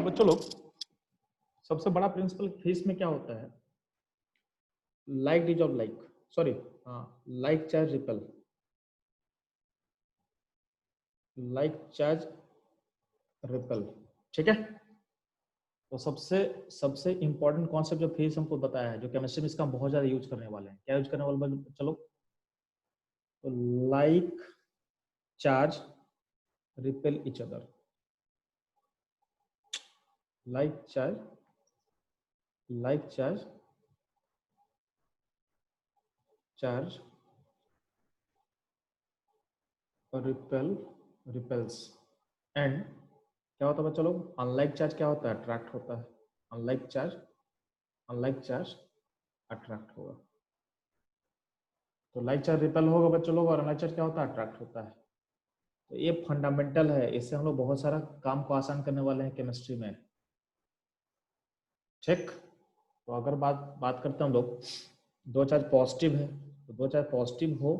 बच्चों लोग सबसे बड़ा प्रिंसिपल फेस में क्या होता है? लाइक डिजॉल्व लाइक, सॉरी, हाँ, like charge repel, like charge repel. ठीक है, तो सबसे सबसे इंपॉर्टेंट कॉन्सेप्ट जो फेस हमको बताया है, जो केमिस्ट्री में इसका हम बहुत ज्यादा यूज करने वाले हैं। क्या यूज करने वाले? चलो, तो like charge repel each other, like charge charge repel repels. And क्या होता है बच्चों लोग? अनलाइक चार्ज क्या होता है? अट्रैक्ट होता है। अनलाइक चार्ज अट्रैक्ट होगा। तो लाइक चार्ज रिपेल होगा बच्चों लोग, और अनलाइक चार्ज क्या होता है? अट्रैक्ट होता है। तो ये फंडामेंटल है, इससे हम लोग बहुत सारा काम को आसान करने वाले हैं केमिस्ट्री में। ठीक, तो अगर बात करते हैं हम लोग, दो चार्ज पॉजिटिव है, तो दो चार्ज पॉजिटिव हो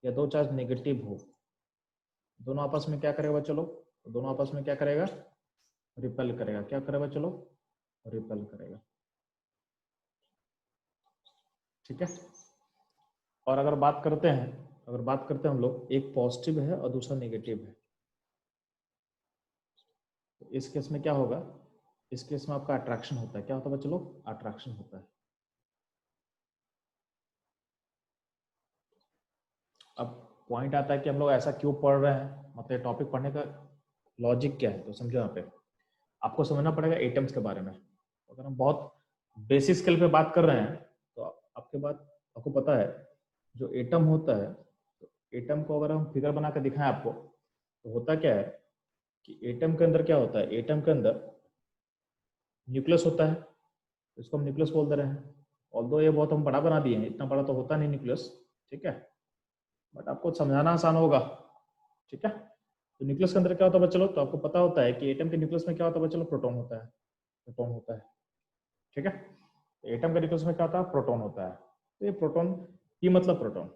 या दो चार्ज नेगेटिव हो, दोनों आपस में क्या करेगा बच्चों लोग? तो दोनों आपस में क्या करेगा? रिपेल करेगा। क्या करेगा बच्चों लोग? रिपेल करेगा। ठीक है, और अगर बात करते हैं हम लोग, एक पॉजिटिव है और दूसरा नेगेटिव है, तो इस केस में क्या होगा? इस केस में आपका अट्रैक्शन होता है। क्या होता है बच्चों लोग? अट्रैक्शन होता है। अब पॉइंट आता है कि हम लोग ऐसा क्यों पढ़ रहे हैं, मतलब टॉपिक पढ़ने का लॉजिक क्या है, तो समझो। यहाँ पे आपको समझना पड़ेगा एटम्स के बारे में। अगर हम बहुत बेसिक स्केल पे बात कर रहे हैं, तो आपको पता है जो एटम होता है, तो एटम को अगर हम फिगर बना कर दिखाएं आपको, तो होता क्या है कि एटम के अंदर क्या होता है? एटम के अंदर न्यूक्लियस होता है, तो इसको हम न्यूक्लियस बोल दे रहे हैं। ऑल्दो ये बहुत हम बड़ा बना दिए हैं, इतना बड़ा तो होता नहीं न्यूक्लियस, ठीक है, बट आपको समझाना आसान होगा। ठीक है, तो न्यूक्लियस के अंदर क्या होता है बच्चों लोग? तो आपको पता होता है कि एटम के न्यूक्लियस में क्या होता है बच्चों लोग? प्रोटॉन होता है। प्रोटॉन होता है, ठीक है। तो एटम के न्यूक्लियस में क्या होता है? प्रोटॉन होता है। तो ये प्रोटॉन, ये मतलब प्रोटॉन।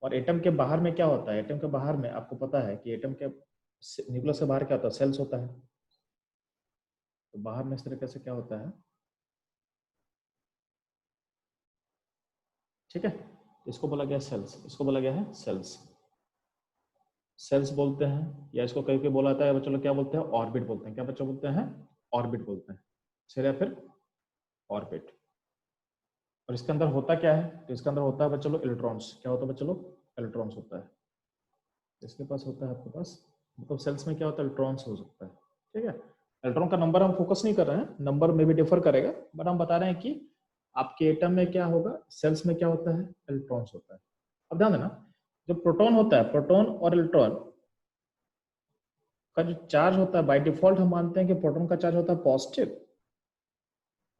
और एटम के बाहर में क्या होता है? एटम के बाहर में आपको पता है कि एटम के न्यूक्लियस के बाहर क्या होता है? सेल्स होता है। तो बाहर में इस तरीके से क्या होता है? ठीक है, इसको बोला गया सेल्स, इसको बोला गया है सेल्स। सेल्स बोलते हैं, या इसको कहीं कहीं बोला जाता है बच्चों लोग क्या बोलते हैं? ऑर्बिट बोलते हैं। क्या बच्चों बोलते हैं? ऑर्बिट बोलते हैं, सेल या फिर ऑर्बिट। और इसके अंदर होता क्या है? तो इसके अंदर होता है बच्चों लोग इलेक्ट्रॉन्स। क्या होता है बच्चों लोग? इलेक्ट्रॉन्स होता है। इसके पास होता है, आपके पास, मतलब सेल्स में क्या होता है? इलेक्ट्रॉन्स हो सकता है। ठीक है, इलेक्ट्रॉन का नंबर हम फोकस नहीं कर रहे हैं, नंबर में भी डिफर करेगा, बट हम बता रहे हैं कि आपके एटम में क्या होगा, सेल्स में क्या होता है? इलेक्ट्रॉन्स होता है। अब ध्यान देना, जो प्रोटॉन होता है, प्रोटॉन और इलेक्ट्रॉन का जो चार्ज होता है, बाय डिफॉल्ट हम मानते हैं कि प्रोटॉन का चार्ज होता है पॉजिटिव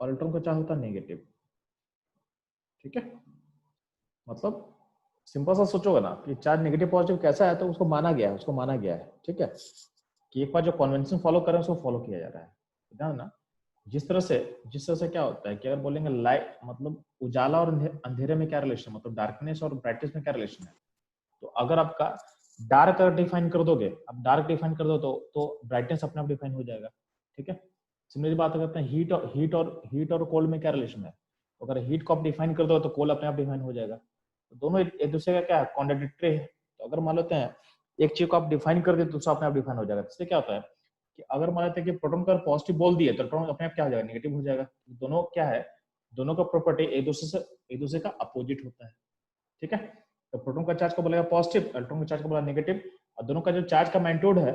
और इलेक्ट्रॉन का चार्ज होता है नेगेटिव। ठीक है, मतलब सिंपल सा सोचोगे ना कि चार्ज नेगेटिव पॉजिटिव कैसा है, तो उसको माना गया है, ठीक है, कि एक बार जो कन्वेंशन फॉलो करें उसको फॉलो किया जा रहा है। ध्यान ना, जिस तरह से क्या होता है कि अगर बोलेंगे लाइट, मतलब उजाला और अंधेरे में क्या रिलेशन है, मतलब डार्कनेस और ब्राइटनेस में क्या रिलेशन है, तो अगर आपका डार्क अगर डिफाइन कर दोगे, अब डार्क डिफाइन कर दो तो ब्राइटनेस अपने आप डिफाइन हो जाएगा। ठीक है, सिमिलरली बात करते हैं हीट और कोल्ड में क्या रिलेशन है, तो अगर हीट को आप डिफाइन कर दो तो कोल्ड अपने आप डिफाइन हो जाएगा। तो दोनों एक दूसरे का क्या है? कॉन्ट्राडिक्टरी है। तो अगर मान लेते हैं एक चीज को आप डिफाइन कर दे, दूसरा अपने आप डिफाइन हो जाएगा। इससे क्या होता है कि अगर मान लेते हैं कि प्रोटॉन का पॉजिटिव बोल दिए तो इलेक्ट्रॉन अपने आप क्या हो जाएगा? नेगेटिव हो जाएगा। दोनों क्या है? दोनों का प्रॉपर्टी एक दूसरे का अपोजिट होता है। ठीक है, तो प्रोटॉन का चार्ज को बोलेगा पॉजिटिव, इलेक्ट्रॉन का चार्ज को बोला नेगेटिव, और दोनों का जो चार्ज का मैग्नीट्यूड है,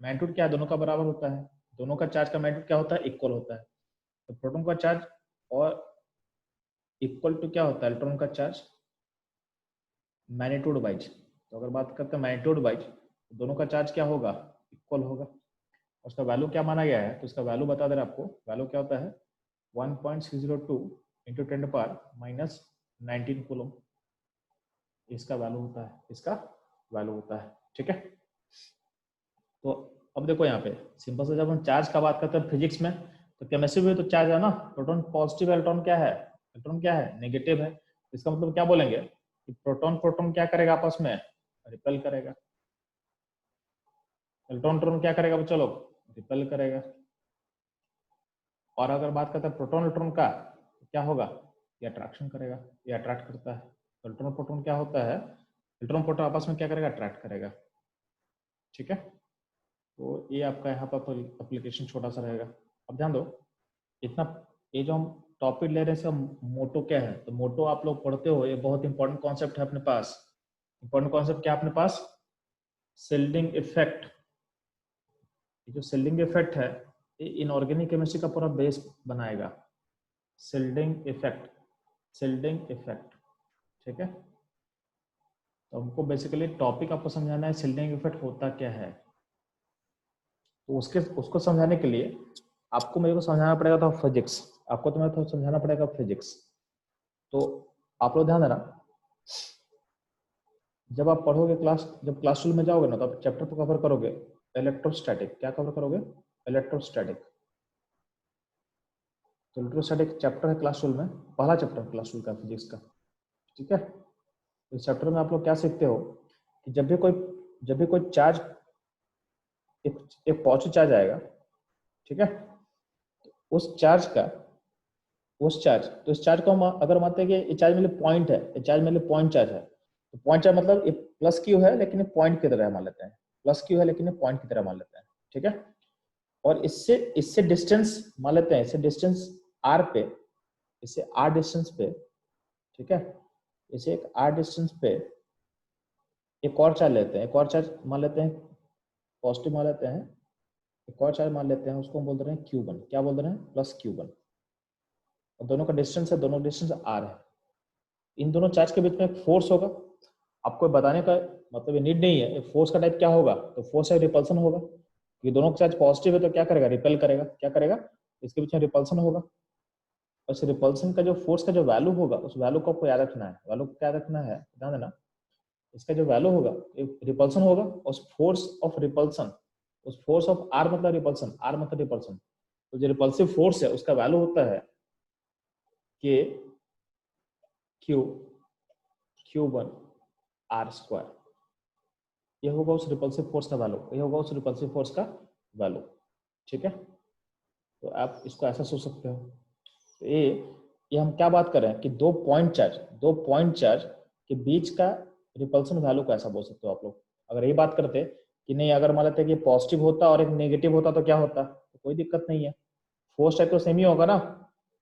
मैग्नीट्यूड क्या है? दोनों का बराबर होता है। दोनों का चार्ज का मैग्नीट्यूड क्या होता है? इक्वल होता है। तो प्रोटॉन का चार्ज और इक्वल टू क्या होता है? इलेक्ट्रॉन का चार्ज मैग्नीट्यूड वाइज। तो अगर बात करते हैं मैग्नीट्यूड वाइज, तो दोनों का चार्ज क्या होगा? इक्वल होगा। उसका वैल्यू क्या माना गया है? तो इसका वैल्यू बता दे रहा आपको। वैल्यू क्या होता है? 1.602 इंटू 10⁻19 कूलम, इसका वैल्यू होता है, इसका वैल्यू होता है। ठीक है, तो अब देखो यहाँ पे सिंपल से, जब हम चार्ज का बात करते हैं फिजिक्स में, तो केमिस्ट्री में तो चार्ज है ना, प्रोटॉन पॉजिटिव, इलेक्ट्रॉन क्या है? इलेक्ट्रॉन क्या है? नेगेटिव है। इसका मतलब क्या बोलेंगे कि प्रोटॉन प्रोटॉन क्या करेगा? आपस में रिपेल करेगा। इलेक्ट्रॉन प्रोटॉन क्या करेगा बच्चों लोग? रिपेल करेगा। और अगर बात करते हैं प्रोटॉन न्यूट्रॉन का, तो क्या होगा, ये अट्रैक्शन करेगा, ये अट्रैक्ट करता है। तो इलेक्ट्रॉन प्रोटॉन क्या होता है, इलेक्ट्रॉन प्रोटॉन आपस में क्या करेगा, अट्रैक्ट करेगा। ठीक है, तो ये आपका यहाँ पर एप्लीकेशन छोटा सा रहेगा। अब ध्यान दो, इतना ये जो हम टॉपिक ले रहे हैं इसका मोटो क्या है, तो मोटो आप लोग पढ़ते हो, ये बहुत इंपॉर्टेंट कॉन्सेप्ट है अपने पास। इंपॉर्टेंट कॉन्सेप्ट क्या अपने पास, सेल्डिंग इफेक्ट। जो सेल्डिंग इफेक्ट है ये इनऑर्गेनिक केमिस्ट्री का पूरा बेस बनाएगा। सेल्डिंग इफेक्ट, सेल्डिंग इफेक्ट। ठीक है, तो हमको बेसिकली टॉपिक आपको समझाना है सेल्डिंग इफेक्ट होता क्या है। तो उसको समझाने के लिए आपको मेरे को समझाना पड़ेगा था फिजिक्स, आपको तो मेरे को समझाना पड़ेगा फिजिक्स। तो आप लोग ध्यान देना, जब आप पढ़ोगे जब क्लास 12 में जाओगे ना, तो आप चैप्टर को कवर करोगे इलेक्ट्रोस्टैटिक। क्या कवर करोगे, इलेक्ट्रोस्टैटिक। तो इलेक्ट्रोस्टैटिक चैप्टर है क्लास 12 में, पहला चैप्टर क्लास 12 का फिजिक्स का। ठीक है, तो इस चैप्टर में आप लोग क्या सीखते हो कि जब भी कोई चार्ज, एक पॉजिटिव चार्ज आएगा, ठीक है, तो उस चार्ज तो इस चार्ज को हम अगर मानते हैं कि ये चार्ज मतलब पॉइंट है, ये चार्ज मतलब पॉइंट चार्ज है, तो पॉइंट चार्ज मतलब ये प्लस क्यू है लेकिन ये पॉइंट की तरह मान लेते हैं, प्लस क्यू है लेकिन ये पॉइंट की तरह मान लेते हैं। ठीक है, और इससे डिस्टेंस मान लेते हैं, इससे डिस्टेंस आर पे, इससे आर डिस्टेंस पे, ठीक है, इसे एक आर डिस्टेंस पे एक और चार्ज लेते हैं, एक और चार्ज मान लेते हैं, पॉजिटिव मान लेते हैं, एक और चार्ज मान लेते हैं, उसको हम बोल रहे हैं Q1। क्या बोल रहे हैं, प्लस Q1। और दोनों का डिस्टेंस है, दोनों डिस्टेंस आर है। इन दोनों चार्ज के बीच में एक फोर्स होगा। आपको बताने का मतलब ये नीड नहीं है, फोर्स का टाइप क्या होगा, तो फोर्स है रिपल्सन होगा। ये दोनों चार्ज पॉजिटिव है तो क्या करेगा, रिपेल करेगा। क्या करेगा, इसके बीच में रिपल्सन होगा। और इस रिपल्सन का जो फोर्स का जो वैल्यू होगा, उस वैल्यू को आपको याद रखना है। वैल्यू को क्या रखना है, ध्यान देना, इसका जो वैल्यू होगा रिपल्सन होगा, उस फोर्स ऑफ रिपल्सन, उस फोर्स ऑफ आर मतलब रिपल्सन, आर मतलब रिपल्सन, तो जो रिपल्सिव फोर्स है उसका वैल्यू होता है के Q1 आर स्क्वायर। ये होगा उस रिपल्सिव फोर्स का वैल्यू, ये होगा उस रिपल्सिव फोर्स का वैल्यू। ठीक है, तो आप इसको ऐसा सोच सकते हो। तो ये हम क्या बात कर रहे हैं कि दो पॉइंट चार्ज के बीच का रिपल्सन वैल्यू को ऐसा बोल सकते हो आप लोग। अगर ये बात करते कि नहीं, अगर मान लेते कि पॉजिटिव होता और एक नेगेटिव होता तो क्या होता, तो कोई दिक्कत नहीं है, फोर्स टाइप तो सेम ही होगा ना।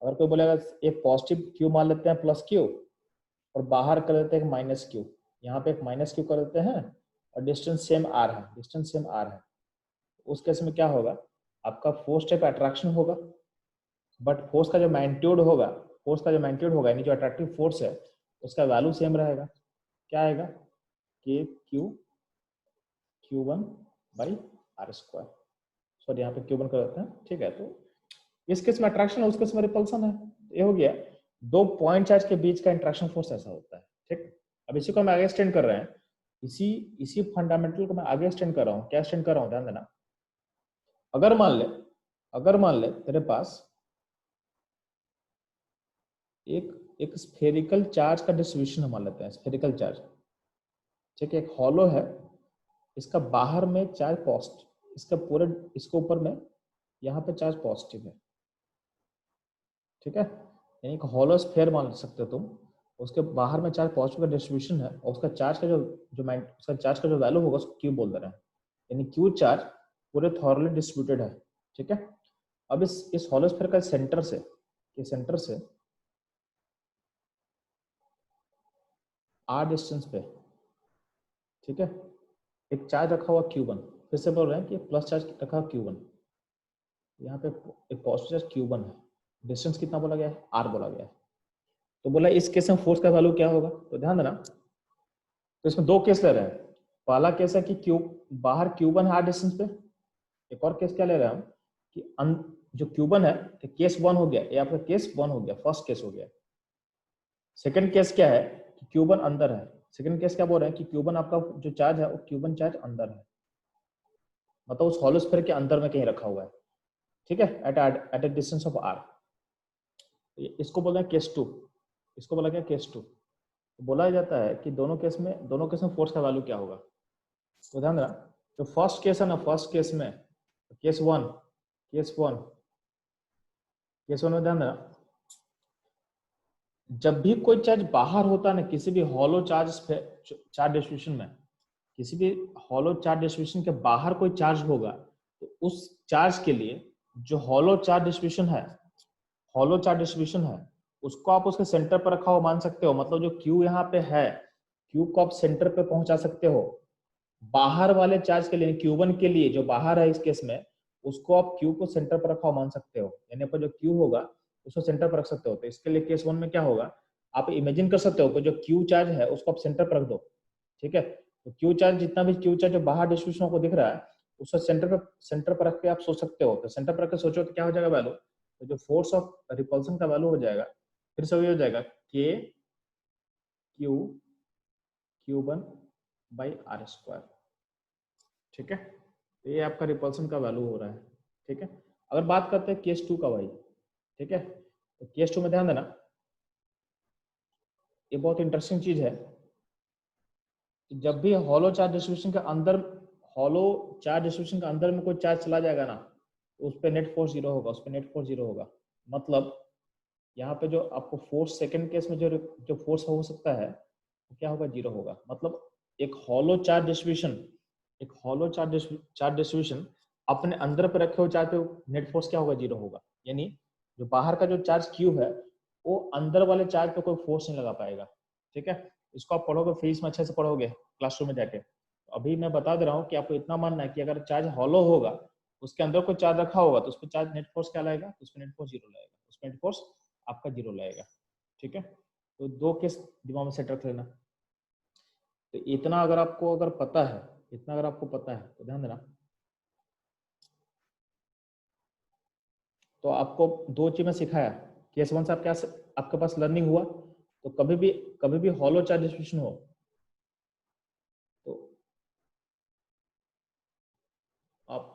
अगर कोई बोलेगा एक पॉजिटिव क्यू मान लेते हैं प्लस क्यू, और बाहर कर देते हैं माइनस क्यू, यहाँ पे एक माइनस क्यू कर देते हैं, और डिस्टेंस सेम आर है, डिस्टेंस सेम आर है, उस केस में क्या होगा, आपका फोर्स टाइप अट्रैक्शन होगा, बट फोर्स का जो मैग्नीट्यूड होगा, यानी जो अट्रैक्टिव फोर्स है उसका वैल्यू सेम रहेगा। क्या आएगा, के Q1 by are square. Sorry, यहाँ पे Q1 कर देते हैं। ठीक है, तो इस केस में अट्रैक्शन है, उस केस में रिपल्सन है। ये हो गया दो पॉइंट चार्ज के बीच का इंट्रैक्शन फोर्स ऐसा होता है। ठीक, अब इसी को हम आगे एक्सटेंड कर रहे हैं, इसी फंडामेंटल को मैं आगे एक्सटेंड कर रहा हूँ। क्या एक्सटेंड कर रहा हूँ, ध्यान देना। अगर मान ले तेरे पास एक स्फेरिकल चार्ज का डिस्ट्रीब्यूशन हम मान लेते हैं, स्फेरिकल चार्ज। ठीक है, एक हॉलो है, इसका बाहर में चार्ज पॉजिटिव, इसका पूरे इसके ऊपर में यहाँ पे चार्ज पॉजिटिव है। ठीक है, यानी एक हॉलो स्फीयर मान सकते हो तुम, उसके बाहर में चार्ज पॉजिटिव का डिस्ट्रीब्यूशन है, और उसका चार्ज का जो वैल्यू होगा उसको क्यू बोल दे रहे हैं, यानी क्यू चार्ज पूरे थॉरली डिस्ट्रीब्यूटेड है। ठीक है, अब इस हॉलो स्फीयर का सेंटर से आर डिस्टेंस पे, ठीक है, एक चार्ज रखा हुआ Q1। फिर से बोल रहे हैं कि प्लस चार्ज रखा हुआ Q1, यहाँ पे एक पॉजिटिव चार्ज Q1 है, डिस्टेंस कितना बोला गया है, R बोला गया है। तो बोला इस केस में फोर्स का वैल्यू क्या होगा, तो ध्यान देना, तो इसमें दो केस ले रहे हैं। पहला केस है कि बाहर Q1 है R डिस्टेंस पे। एक और केस क्या ले रहे हैं हम कि जो Q1 है, तो केस 1 हो गया, ये आपका केस 1 हो गया, फर्स्ट केस हो गया। सेकंड केस क्या है कि Q1 अंदर है। सेकंड केस क्या बोल रहे हैं कि Q1 आपका जो चार्ज है वो Q1 चार्ज अंदर है, मतलब उस हॉलो स्फीयर के अंदर में कहीं रखा हुआ है। ठीक है, at a distance of R। इसको बोलते हैं केस 2, इसको बोला गया केस 2। तो बोला जाता है कि दोनों केस में फोर्स का वैल्यू क्या होगा। तो ध्यान देना, जो फर्स्ट केस है ना, फर्स्ट केस में केस 1 केस वन में ध्यान देना, जब भी कोई चार्ज बाहर होता है ना किसी भी हॉलो चार्ज डिस्ट्रीब्यूशन में, किसी भी हॉलो चार्ज डिस्ट्रीब्यूशन के बाहर कोई चार्ज होगा तो उस चार्ज के लिए जो हॉलो चार्ज डिस्ट्रीब्यूशन है, हॉलो चार्ज डिस्ट्रीब्यूशन है, उसको आप उसके सेंटर पर रखा हुआ मान सकते हो। मतलब जो क्यू यहाँ पे है, क्यू को आप सेंटर पे पहुंचा सकते हो। बाहर वाले चार्ज के लिए, क्यू1 के लिए जो बाहर है इस केस में, उसको आप क्यू को सेंटर पर रखा हुआ मान सकते हो। यानी पर जो क्यू होगा उसको सेंटर पर रख सकते हो। तो इसके लिए केस वन में क्या होगा, आप इमेजिन कर सकते हो कि जो क्यू चार्ज है उसको आप सेंटर पर रख दो। ठीक है, तो क्यू चार्ज, जितना भी क्यू चार्ज जो बाहर डिस्ट्रीब्यूशन को दिख रहा है उसको सेंटर पर रख के आप सोच सकते हो। तो सेंटर पर रख के सोचो तो क्या हो जाएगा वैल्यू, तो जो फोर्स ऑफ रिपल्सन का वैल्यू हो जाएगा, फिर से वही हो जाएगा के Q Q1 by are square. ठीक है, तो ये आपका रिपल्सन का वैल्यू हो रहा है। ठीक है, अगर बात करते हैं केस टू का भाई, ठीक है, तो केस टू में ध्यान देना, ये बहुत इंटरेस्टिंग चीज है। जब भी हॉलो चार्ज डिस्ट्रीब्यूशन के अंदर, हॉलो चार्ज डिस्ट्रीब्यूशन के अंदर में कोई चार्ज चला जाएगा ना, तो उस पर नेट फोर्स जीरो होगा, उस पर नेट फोर्स जीरो होगा। मतलब यहाँ पे जो आपको फोर्स सेकंड केस में जो फोर्स हो सकता है तो क्या होगा, जीरो होगा। मतलब एक हॉलो चार्ज डिस्ट्रीब्यूशन, एक हॉलो चार्ज डिस्ट्रीब्यूशन अपने अंदर पे रखे हुए चार्ज पे नेट फोर्स क्या होगा, जीरो होगा। यानी जो बाहर का जो चार्ज क्यू है वो अंदर वाले चार्ज पे कोई फोर्स नहीं लगा पाएगा। ठीक है, इसको आप पढ़ोगे फिजिक्स में अच्छे से पढ़ोगे क्लासरूम में जाके। तो अभी मैं बता दे रहा हूँ कि आपको इतना मानना है कि अगर चार्ज हॉलो होगा, उसके अंदर कोई चार्ज रखा होगा तो उस पर चार्ज नेट फोर्स क्या लाएगा, उस पर नेट फोर्स जीरो लाएगा, उस पर नेट फोर्स आपका जीरो लाएगा। ठीक है, तो दो केस दिमाग में सेट रख लेना। तो इतना अगर आपको अगर पता है, इतना अगर आपको पता है तो ध्यान देना, तो आपको दो चीज में सिखाया। केस वन से आप क्या, आपके पास लर्निंग हुआ, तो कभी भी हॉलो चार्ज डिस्ट्रीब्यूशन हो तो आप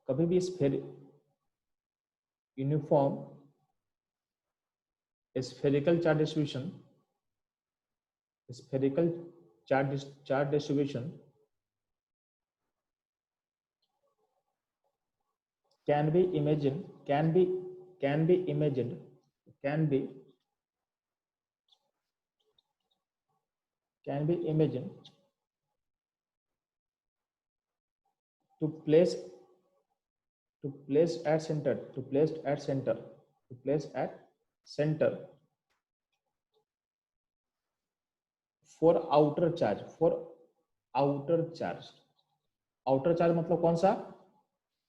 कभी भी uniform spherical charge distribution, spherical charge distribution can be imagined, can be imagined, can be imagined to place at center, to place at center, to place at center for outer charge, for outer charge। Outer charge मतलब कौन सा,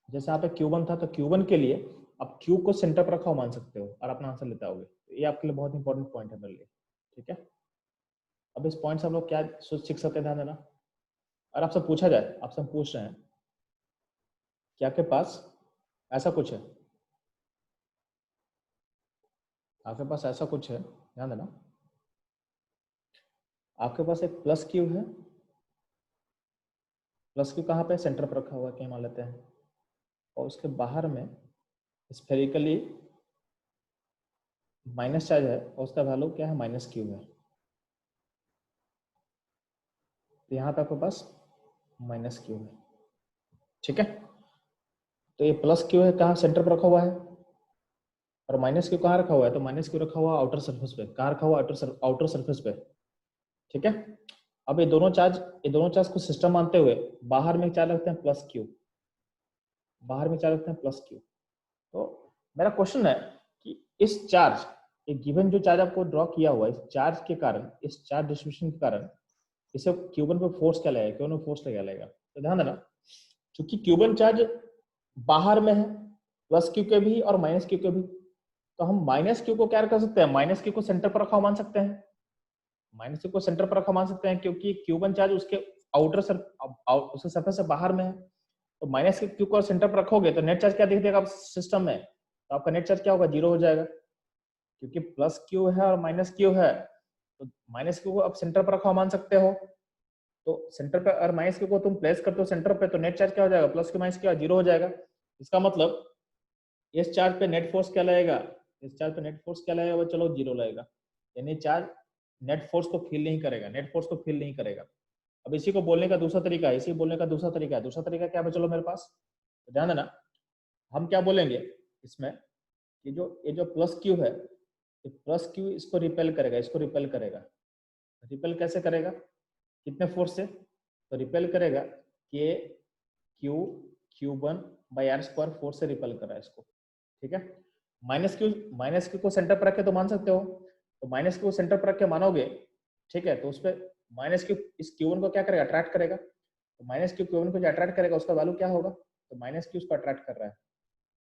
जैसे यहाँ पे Q1 था तो Q1 के लिए आप Q को सेंटर पर रखा हुआ मान सकते हो और अपना आंसर लेते आओगे। तो ये आपके लिए बहुत इंपॉर्टेंट पॉइंट है मेरे लिए। ठीक है, अब इस पॉइंट से हम लोग क्या सीख सकते हैं, ध्यान देना। और आपसे पूछा जाए, आपसे हम पूछ रहे हैं कि आपके पास ऐसा कुछ है, आपके पास ऐसा कुछ है, ध्यान देना, आपके पास एक प्लस क्यू है। प्लस क्यू कहाँ पे, सेंटर पर रखा हुआ है, कहीं मान लेते हैं। और उसके बाहर में स्फेरिकली माइनस चार्ज है और उसका वैल्यू क्या है, माइनस क्यू है। तो यहाँ पे आपके पास माइनस क्यू है। ठीक है, तो ये प्लस क्यू है कहाँ, सेंटर पर रखा हुआ है, और माइनस क्यू कहाँ रखा हुआ है, तो माइनस क्यू रखा हुआ आउटर सरफेस पे। कहाँ रखा हुआ, आउटर सरफेस पे। ठीक है, अब ये दोनों चार्ज को सिस्टम मानते हुए बाहर में चार्ज रखते हैं प्लस क्यू, बाहर में चार्ज रखते हैं प्लस क्यू। तो मेरा क्वेश्चन है कि इस चार्ज, एक गिवन जो चार्ज आपको ड्रॉ किया हुआ है, इस चार्ज के कारण, इस चार्ज डिस्ट्रीब्यूशन के कारण इसे Q1 पे फोर्स क्या लगेगा, Q1 पे फोर्स क्या लगेगा। तो ध्यान देना, क्योंकि Q1 चार्ज बाहर में है, प्लस क्यू के भी और माइनस क्यू के भी, तो हम माइनस क्यू को क्या कर सकते हैं, माइनस क्यू को सेंटर पर रखा मान सकते हैं, माइनस क्यू को सेंटर पर रखा मान सकते हैं, क्योंकि Q1 चार्ज उसके उसके सरफेस से बाहर में है। तो माइनस क्यू को सेंटर पर रखोगे तो नेट चार्ज क्या दिख देगा सिस्टम में, तो आपका नेट चार्ज क्या होगा, जीरो हो जाएगा। क्योंकि प्लस क्यू है और माइनस क्यू है, तो माइनस क्यू को आप सेंटर पर रखा मान सकते हो। तो सेंटर पे और माइनस क्यू को तुम प्लेस करते हो सेंटर पे, तो नेट चार्ज क्या हो जाएगा, plus Q minus Q zero हो जाएगा। इसका मतलब इस चार्ज पे नेट फोर्स क्या लगेगा, इस चार्ज पे नेट फोर्स क्या लगेगा, वो चलो जीरो लगेगा। यानी चार्ज नेट फोर्स को फील नहीं करेगा, नेट फोर्स को फील नहीं करेगा। अब इसी को बोलने का दूसरा तरीका है, इसी बोलने का दूसरा तरीका है। दूसरा तरीका क्या है, चलो मेरे पास, तो ध्यान देना, हम क्या बोलेंगे इसमें ये जो प्लस क्यू है, ये प्लस क्यू इसको रिपेल करेगा, इसको रिपेल करेगा। रिपेल कैसे करेगा, कितने फोर्स से, तो रिपेल करेगा के क्यू क्यूब 1/r² फोर्स से रिपेल कर रहा है इसको, ठीक है। माइनस क्यू को सेंटर पर रख के तो मान सकते हो, तो माइनस क्यू को सेंटर पर रख के मानोगे, ठीक है, तो उस पर माइनस क्यू इस Q1 को क्या करेगा, अट्रैक्ट करेगा। तो माइनस क्यू Q1 को जो अट्रैक्ट करेगा उसका वैल्यू क्या होगा, तो माइनस क्यू उसको अट्रैक्ट कर रहा है,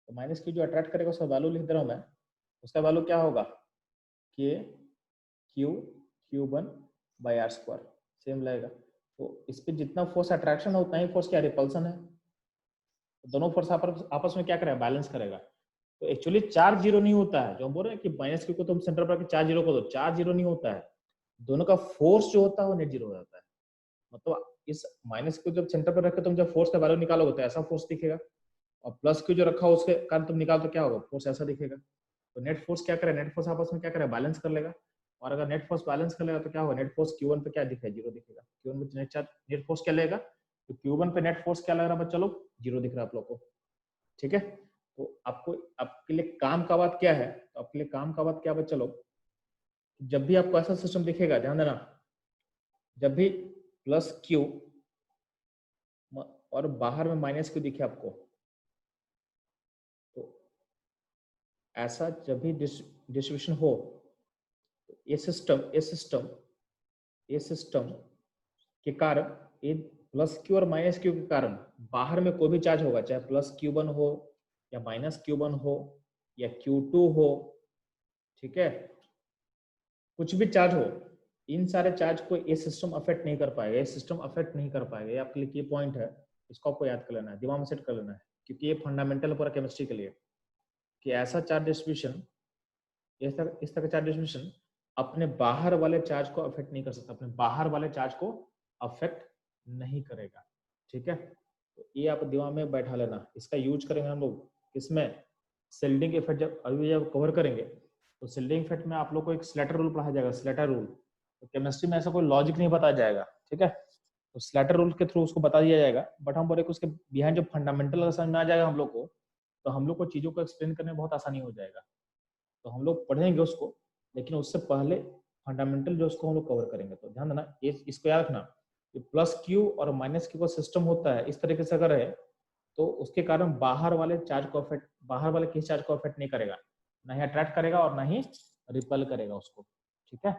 तो माइनस क्यू जो अट्रैक्ट करेगा उसका वैल्यू लिख दे रहा हूं मैं, उसका वैल्यू क्या होगा, के क्यू क्यूब 1/r², सेम लगेगा। तो इस पे जितना फोर्स अट्रैक्शन है उतना ही फोर्स क्या रिपल्सन है, तो दोनों फोर्स आपस में क्या करेगा, बैलेंस करेगा। तो एक्चुअली चार्ज जीरो नहीं होता है, जो हम बोल रहे हैं कि माइनस क्यू को तुम सेंटर पर चार्ज जीरो को दो, चार्ज जीरो नहीं होता है, दोनों का फोर्स जो होता है वो नेट जीरो हो जाता है। मतलब इस माइनस क्यू जब सेंटर पर रखे तुम जब फोर्स का वैल्यू निकालोगे तो ऐसा फोर्स दिखेगा, और प्लस क्यू जो रखा हो उसके कारण तुम निकालो तो क्या होगा, फोर्स ऐसा दिखेगा। तो नेट फोर्स क्या करे, नेट फोर्स आपस में क्या करे, बैलेंस कर लेगा। और अगर नेट फोर्स बैलेंस कर लेगा तो क्या होगा, नेट फोर्स Q1 पे क्या दिखेगा, जीरो दिखेगा। Q1 पे नेट फोर्स क्या लेगा, तो Q1 पे नेट फोर्स क्या लग रहा है बच्चा लोग, जीरो दिख रहा है आप लोग को, ठीक है। तो आपको आपके लिए काम का बात क्या है, तो आपके लिए काम का बात क्या बच्चा लोग, जब भी आपको ऐसा सिस्टम दिखेगा, ध्यान देना, जब भी प्लस क्यू और बाहर में माइनस क्यू दिखे आपको, तो ऐसा जब भी डिस्ट्रीब्यूशन हो, तो ये सिस्टम के कारण, ये प्लस क्यू और माइनस क्यू के कारण बाहर में कोई भी चार्ज होगा, चाहे प्लस Q1 हो या माइनस Q1 हो या Q2 हो, ठीक है, कुछ भी चार्ज हो, इन सारे चार्ज को ये सिस्टम अफेक्ट नहीं कर पाएगा, ये सिस्टम अफेक्ट नहीं कर पाएगा। ये आपके लिए की पॉइंट है, इसको आपको याद कर लेना है, दिमाग में सेट कर लेना है, क्योंकि ये फंडामेंटल पूरा केमिस्ट्री के लिए, कि ऐसा चार्ज डिस्ट्रीब्यूशन, इस तरह का चार्ज डिस्ट्रीब्यूशन अपने बाहर वाले चार्ज को अफेक्ट नहीं कर सकता, अपने बाहर वाले चार्ज को अफेक्ट नहीं करेगा, ठीक है। तो ये आप दिमाग में बैठा लेना, इसका यूज करेंगे हम लोग किसमें, सेल्डिंग इफेक्ट जब अभी जब कवर करेंगे, तो सेल्डिंग इफेक्ट में आप लोग को एक स्लेटर रूल पढ़ाया जाएगा, स्लेटर रूल। तो केमिस्ट्री में ऐसा कोई लॉजिक नहीं बताया जाएगा, ठीक है, तो स्लेटर रूल के थ्रू उसको बता दिया जाएगा, बट हम बोले कि उसके बिहाइंड जो फंडामेंटल समझ में आ जाएगा हम लोग को, तो हम लोग को चीजों को एक्सप्लेन करने में बहुत आसानी हो जाएगा। तो हम लोग पढ़ेंगे उसको, लेकिन उससे पहले फंडामेंटल जो उसको हम लोग कवर करेंगे। तो ध्यान देना, इसको याद रखना, प्लस क्यू और माइनस क्यू का सिस्टम होता है इस तरीके से, अगर है तो उसके कारण बाहर वाले चार्ज को अफेक्ट, बाहर वाले किसी चार्ज को अफेक्ट नहीं करेगा, ना ही अट्रैक्ट करेगा और ना ही रिपेल करेगा उसको, ठीक है।